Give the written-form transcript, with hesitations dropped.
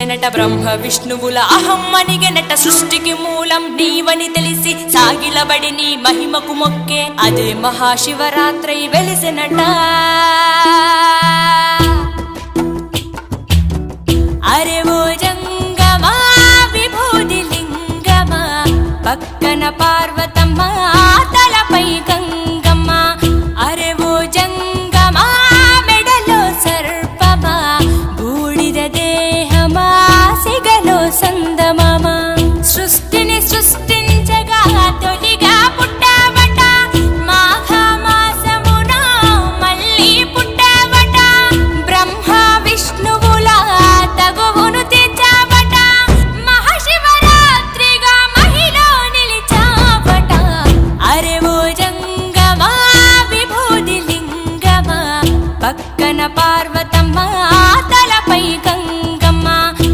నట బ్రహ్మ విష్ణువుల అహమ్మనిగే నట సృష్టికి మూలం నీవని తెలిసి సాగిలబడి నీ మహిమకు మొక్కే అదే మహాశివరాత్రి వెలిసినట. అరే ఓ జంగమా విభూది లింగమా పక్కన పార్వతమ్మ